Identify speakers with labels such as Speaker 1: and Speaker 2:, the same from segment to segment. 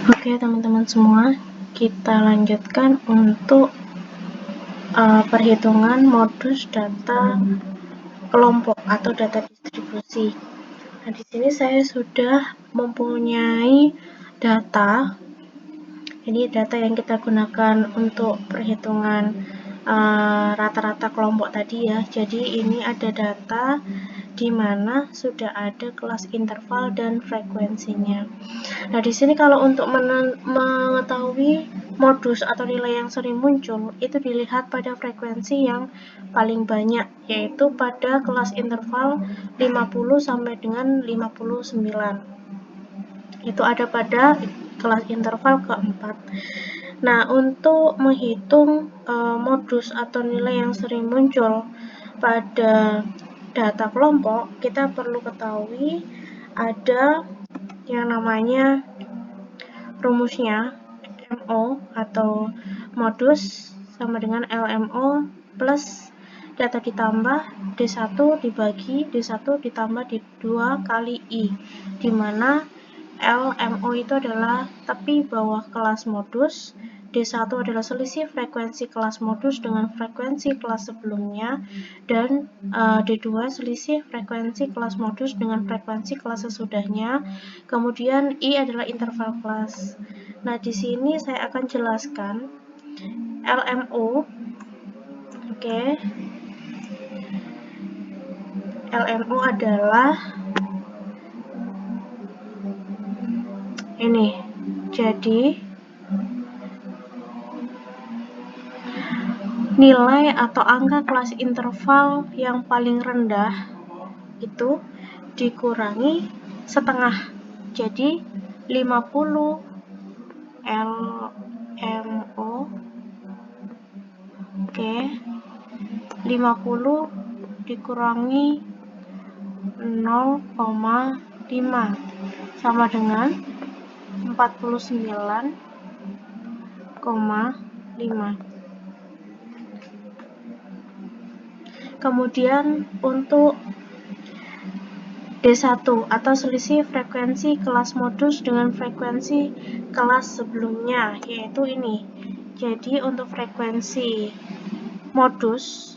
Speaker 1: Oke teman-teman semua, kita lanjutkan untuk perhitungan modus data kelompok atau data distribusi. Nah, di sini saya sudah mempunyai data. Jadi data yang kita gunakan untuk perhitungan rata-rata kelompok tadi ya. Jadi ini ada data di mana sudah ada kelas interval dan frekuensinya. Nah, di sini kalau untuk mengetahui modus atau nilai yang sering muncul, itu dilihat pada frekuensi yang paling banyak, yaitu pada kelas interval 50 sampai dengan 59. Itu ada pada kelas interval keempat. Nah, untuk menghitung modus atau nilai yang sering muncul pada data kelompok, kita perlu ketahui ada yang namanya rumusnya MO atau modus sama dengan LMO plus data ditambah D1 dibagi D1 ditambah D2 kali I, dimana LMO itu adalah tepi bawah kelas modus, D1 adalah selisih frekuensi kelas modus dengan frekuensi kelas sebelumnya, dan D2 selisih frekuensi kelas modus dengan frekuensi kelas sesudahnya. Kemudian I adalah interval kelas. Nah, di sini saya akan jelaskan LMO. Oke. LMO adalah ini. Jadi nilai atau angka kelas interval yang paling rendah itu dikurangi setengah. Jadi 50 LMO. Oke. 50 dikurangi 0,5 sama dengan 49,5. Kemudian untuk D1 atau selisih frekuensi kelas modus dengan frekuensi kelas sebelumnya, yaitu ini. Jadi untuk frekuensi modus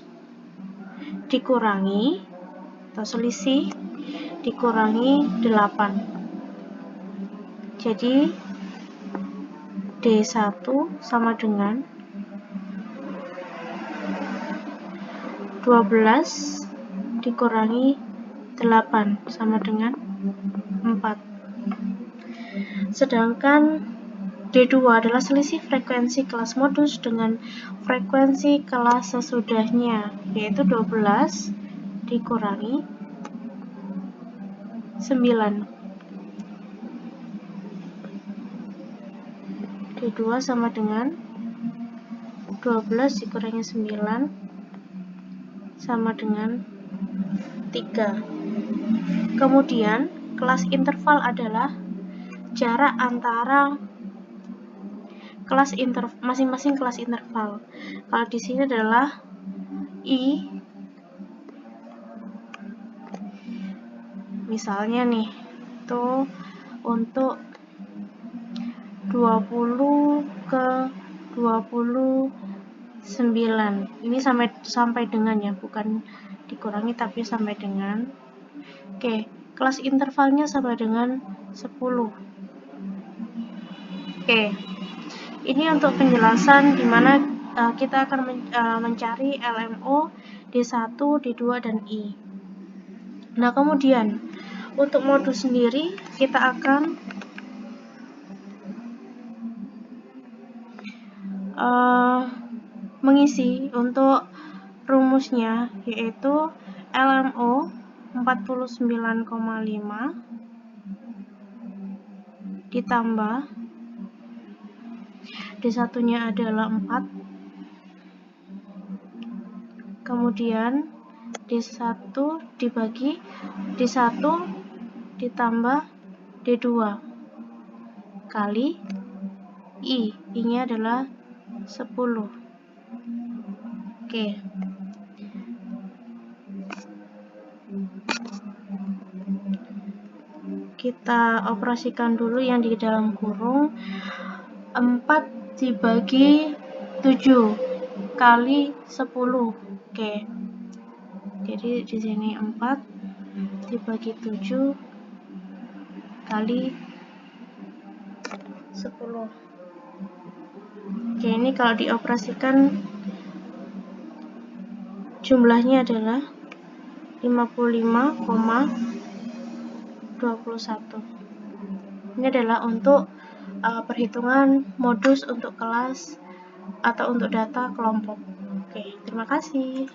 Speaker 1: dikurangi atau selisih dikurangi 8. Jadi D1 sama dengan 12 dikurangi 8 sama dengan 4. Sedangkan D2 adalah selisih frekuensi kelas modus dengan frekuensi kelas sesudahnya, yaitu 12 dikurangi 9. D2 sama dengan 12 dikurangi 9 sama dengan 3. Kemudian kelas interval adalah jarak antara kelas masing-masing kelas interval. Kalau di sini adalah I, misalnya nih, itu untuk 20 ke 29. Ini sampai dengan ya, bukan dikurangi tapi sampai dengan. Oke, kelas intervalnya sama dengan 10. Oke. Ini untuk penjelasan di mana kita akan mencari LMO, D1, D2 dan I. Nah, kemudian untuk modus sendiri kita akan mengisi untuk rumusnya, yaitu LMO 49,5 ditambah D1-nya adalah 4, kemudian D1 dibagi D1 ditambah D2 kali I. I-nya adalah 10. Oke. kita operasikan dulu yang di dalam kurung. 4 dibagi 7 kali 10. Oke. Jadi di sini 4 dibagi 7 kali 10. Oke, ini kalau dioperasikan jumlahnya adalah 55,21. Ini adalah untuk perhitungan modus untuk kelas atau untuk data kelompok. Oke, terima kasih.